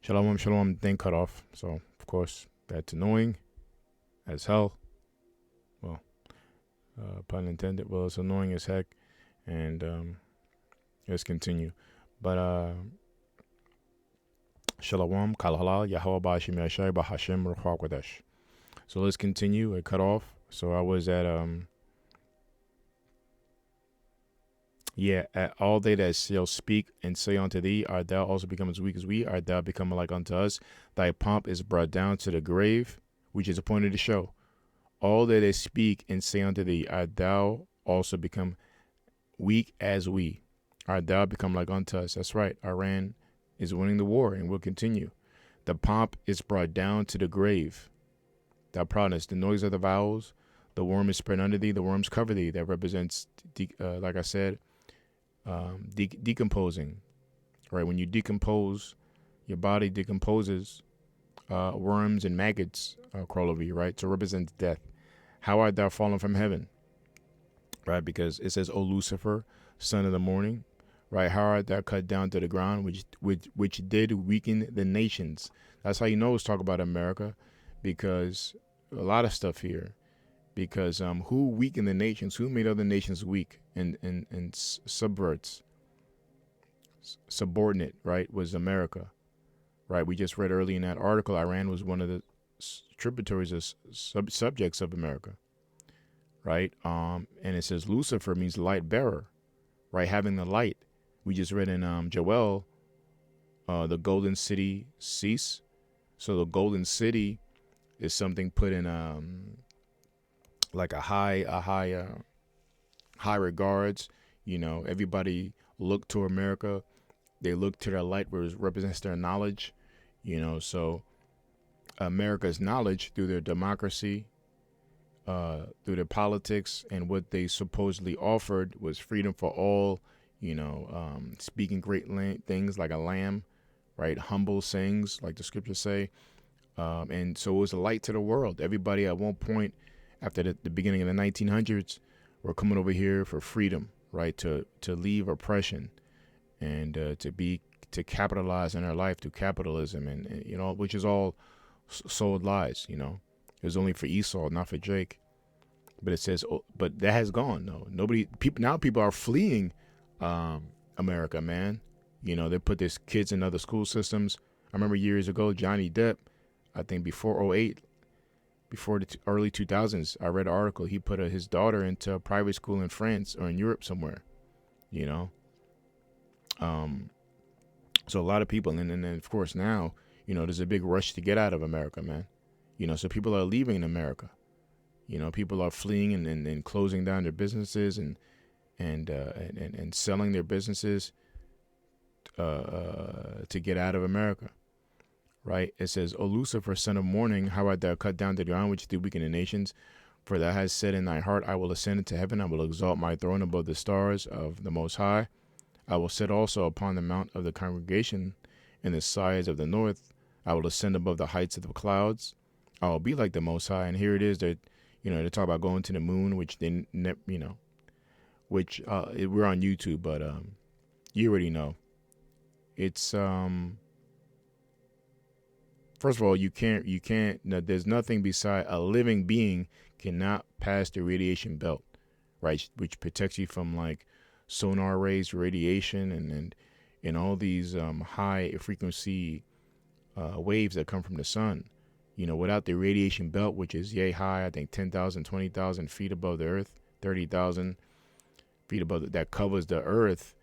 Shalom, shalom, thing cut off. So, of course, that's annoying as hell. Well, pun intended. Well, it's annoying as heck. And let's continue. But, shalom, kal halal, Yahweh ba'ashim yashai ba'hashem ruach kodesh. So let's continue. It cut off. So I was at, at all they that shall speak and say unto thee, art thou also become as weak as we? Art thou become like unto us? Thy pomp is brought down to the grave, which is appointed to show. All that they speak and say unto thee, art thou also become weak as we? Art thou become like unto us? That's right. Iran is winning the war and will continue. The pomp is brought down to the grave. Thou proudness, the noise of the vowels, the worm is spread under thee, the worms cover thee. That represents, like I said, decomposing. Right? When you decompose, your body decomposes. Worms and maggots crawl over you. Right? So it represents death. How art thou fallen from heaven? Right? Because it says, O Lucifer, son of the morning. Right? How art thou cut down to the ground, which did weaken the nations? That's how you know it's talk about America, because a lot of stuff here. Because who weakened the nations? Who made other nations weak and subordinate? Right? Was America. Right? We just read early in that article, Iran was one of the tributaries of subjects of America. Right? And it says Lucifer means light bearer. Right? Having the light. We just read in Joel, the golden city cease. So the golden city is something put in like a high regards. You know, everybody look to America. They look to their light, where it represents their knowledge. You know, so America's knowledge through their democracy, through their politics, and what they supposedly offered was freedom for all. You know, speaking great things like a lamb, right? Humble sayings, like the scriptures say. And so it was a light to the world. Everybody at one point, after the beginning of the 1900s, were coming over here for freedom, right? To leave oppression and to capitalize on their life through capitalism, and you know, which is all sold lies. You know, it was only for Esau, not for Jake. But it says, but that has gone. No, people are fleeing America, man. You know, they put these kids in other school systems. I remember years ago, Johnny Depp, I think before '08, before the early 2000s, I read an article. He put his daughter into a private school in France or in Europe somewhere, you know. So a lot of people, and then of course now, you know, there's a big rush to get out of America, man. You know, so people are leaving America. You know, people are fleeing and closing down their businesses and selling their businesses to get out of America. Right? It says, O Lucifer, son of morning, how art thou cut down to the ground, which do weaken the nations? For thou hast said in thy heart, I will ascend into heaven, I will exalt my throne above the stars of the Most High. I will sit also upon the mount of the congregation in the sides of the north. I will ascend above the heights of the clouds. I will be like the Most High. And here it is that, you know, they talk about going to the moon, which they, you know, which we're on YouTube, but you already know. It's first of all, you can't. No, there's nothing beside a living being cannot pass the radiation belt, right? Which protects you from like sonar rays, radiation, and all these high frequency waves that come from the sun. You know, without the radiation belt, which is yay high, I think 10,000, 20,000 feet above the earth, 30,000 feet above that covers the earth,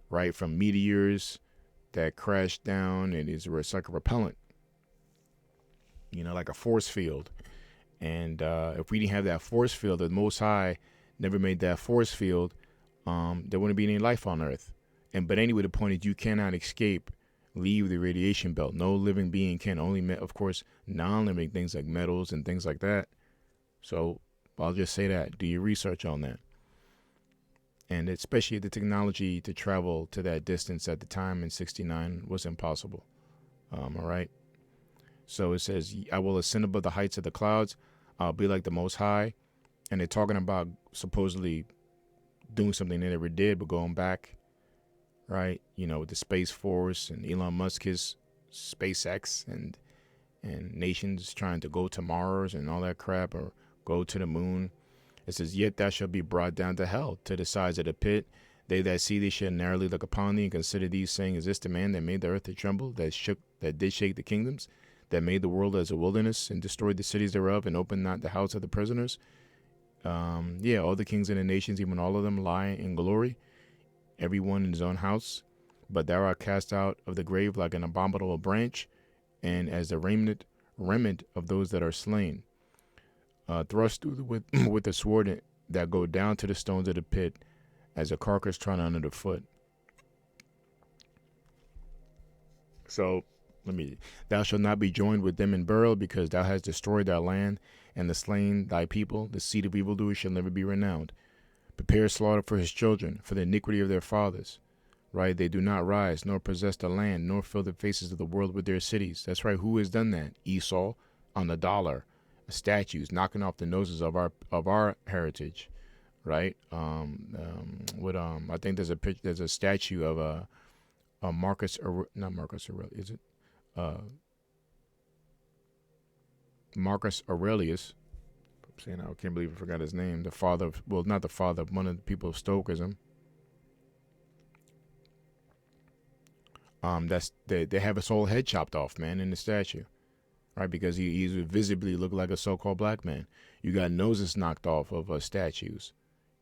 right, from meteors that crash down, and is like a repellent. You know, like a force field. And if we didn't have that force field, the Most High never made that force field, there wouldn't be any life on Earth. But anyway, the point is you cannot leave the radiation belt. No living being can. Only, of course, non-living things like metals and things like that. So I'll just say that. Do your research on that. And especially the technology to travel to that distance at the time in '69 was impossible. All right. So it says, I will ascend above the heights of the clouds. I'll be like the Most High. And they're talking about supposedly doing something they never did, but going back, right? You know, with the Space Force and Elon Musk, his SpaceX and nations trying to go to Mars and all that crap, or go to the moon. It says, "Yet thou shalt be brought down to hell, to the sides of the pit. They that see thee shall narrowly look upon thee and consider thee, saying, Is this the man that made the earth to tremble, that did shake the kingdoms, that made the world as a wilderness, and destroyed the cities thereof, and opened not the house of the prisoners? Yeah, all the kings and the nations, even all of them, lie in glory, every one in his own house. But thou art cast out of the grave like an abominable branch, and as the remnant of those that are slain, thrust through with the sword that go down to the stones of the pit, as a carcass trodden under the foot." So thou shalt not be joined with them in burial, because thou hast destroyed thy land, and the slain thy people. The seed of evildoers shall never be renowned. Prepare slaughter for his children, for the iniquity of their fathers. Right? They do not rise, nor possess the land, nor fill the faces of the world with their cities. That's right. Who has done that? Esau, on the dollar, statues, knocking off the noses of our heritage. Right? I think there's a statue of not Marcus Aurelius, is it? Marcus Aurelius. I'm saying, I can't believe I forgot his name. The father of, well, not the father, of one of the people of Stoicism. They have his whole head chopped off, man, in the statue, right? Because he's visibly looked like a so-called black man. You got noses knocked off of statues,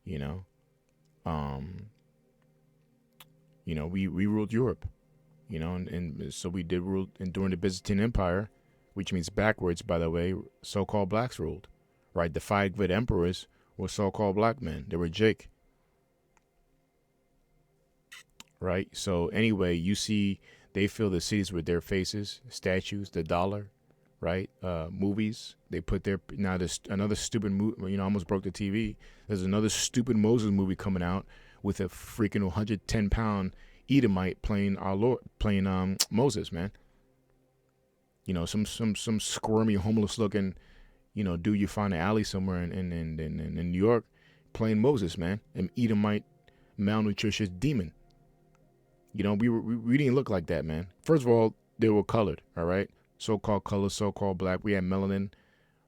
you know. We ruled Europe, and so we did rule, and during the Byzantine Empire, which means backwards, by the way, so-called blacks ruled, right? The 5 good emperors were so-called black men. They were Jake, right? So anyway, you see, they fill the cities with their faces, statues, the dollar, right? Movies. They put their, now there's another stupid movie, almost broke the TV. There's another stupid Moses movie coming out with a freaking 110-pound Edomite playing our Lord, playing Moses, man. Some squirmy, homeless looking, dude you find an alley somewhere in New York playing Moses, man. An Edomite, malnutritious demon. We didn't look like that, man. First of all, they were colored, all right? So-called color, so-called black. We had melanin,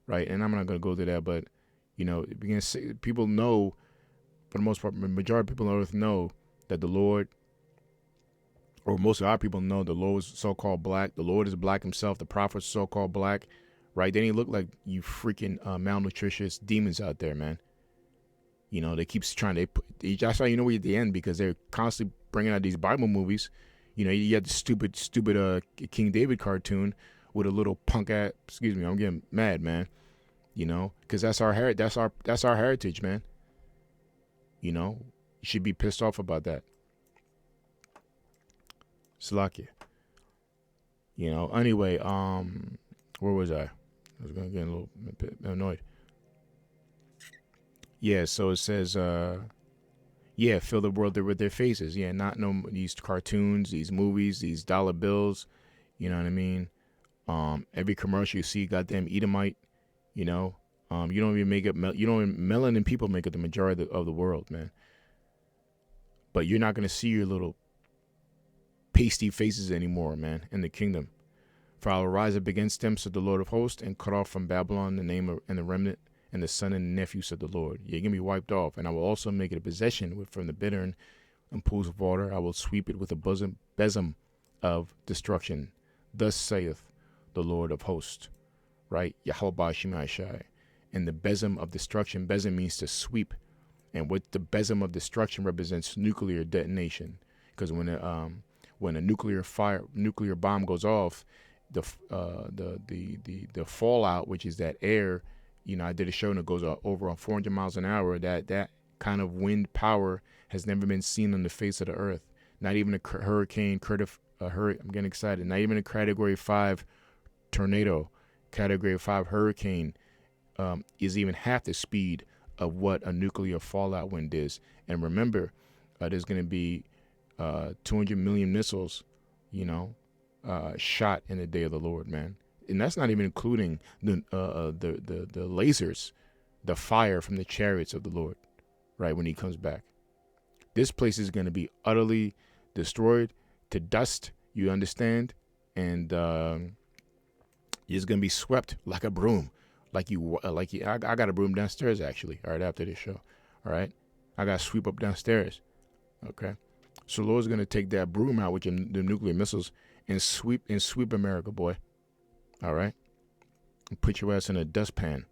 right? And I'm not going to go to that, but, people know, for the most part, the majority of people on earth know that the Lord, or most of our people know the Lord is so-called black. The Lord is black himself. The prophets are so-called black, right? They didn't look like you freaking malnutritious demons out there, man. They keep trying that's why we're at the end, because they're constantly bringing out these Bible movies. You had the stupid King David cartoon with a little punk ass. Excuse me, I'm getting mad, man. Because that's our heritage, man. You should be pissed off about that. Slakia. Anyway, where was I? I was gonna get a little bit annoyed. Yeah, so it says, fill the world with their faces. Yeah, not no these cartoons, these movies, these dollar bills. You know what I mean? Every commercial you see, goddamn Edomite. You don't even make it. Melanin people make up the majority of the world, man. But you're not gonna see your little pasty faces anymore, man, in the kingdom. For I will rise up against them, said the Lord of hosts, and cut off from Babylon the name of, and the remnant, and the son and the nephew, said the Lord. You're going to be wiped off, and I will also make it a possession from the bittern and pools of water. I will sweep it with a besom of destruction. Thus saith the Lord of hosts, right? Yahweh Shemashai. And the besom of destruction, besom means to sweep. And what the besom of destruction represents nuclear detonation. Because when a nuclear bomb goes off, the fallout, which is that air, I did a show and it goes over 400 miles an hour. That kind of wind power has never been seen on the face of the earth. Not even a hurricane, I'm getting excited. Not even a Category 5 tornado, Category 5 hurricane is even half the speed of what a nuclear fallout wind is. And remember, there's going to be 200 million missiles, shot in the day of the Lord, man. And that's not even including the lasers, the fire from the chariots of the Lord, right, when he comes back. This place is going to be utterly destroyed to dust, you understand? and you're just gonna be swept like a broom, I got a broom downstairs actually. All right, after this show, all right, I got to sweep up downstairs. Okay, so the Lord's gonna take that broom out with the nuclear missiles and sweep America, boy. All right, and put your ass in a dustpan.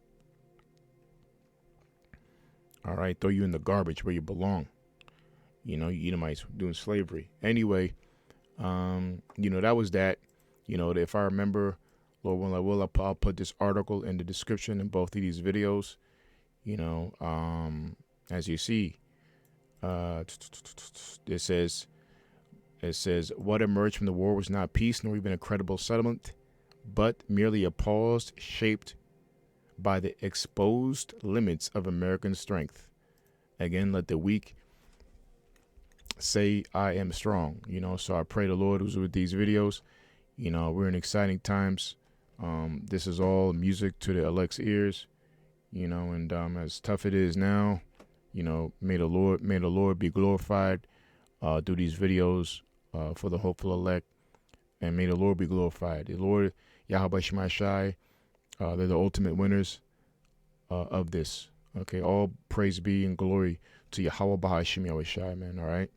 All right, throw you in the garbage where you belong. You know, you Edomites doing slavery. Anyway, that was that. If I remember, Lord willing, I'll put this article in the description in both of these videos. As you see, it says what emerged from the war was not peace nor even a credible settlement, but merely a pause shaped by the exposed limits of American strength. Again, let the weak say I am strong. So I pray the Lord was with these videos. We're in exciting times. This is all music to the elect's ears. And as tough it is now, may the Lord be glorified through these videos for the hopeful elect, and may the Lord be glorified. The Lord Yahweh Shema Shai, they're the ultimate winners of this. Okay, all praise be and glory to Yahweh Bahashim Yahweh Shai, man. All right.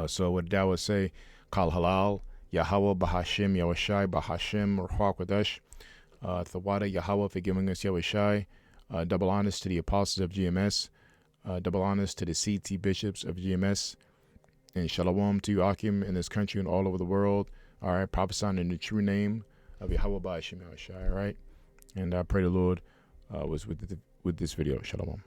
So what that would say, Kal Halal, Yahweh Bahashim Yahweh Shai, Bahashim Ruach Kodesh, Thawada Yahweh for giving us Yahweh Shai, double honors to the apostles of GMS, double honors to the CT bishops of GMS, and shalom to you Akim in this country and all over the world. All right, prophesying in the true name of Yahweh Bahashim Yahweh Shai. All right, and I pray the Lord was with this video. Shalom.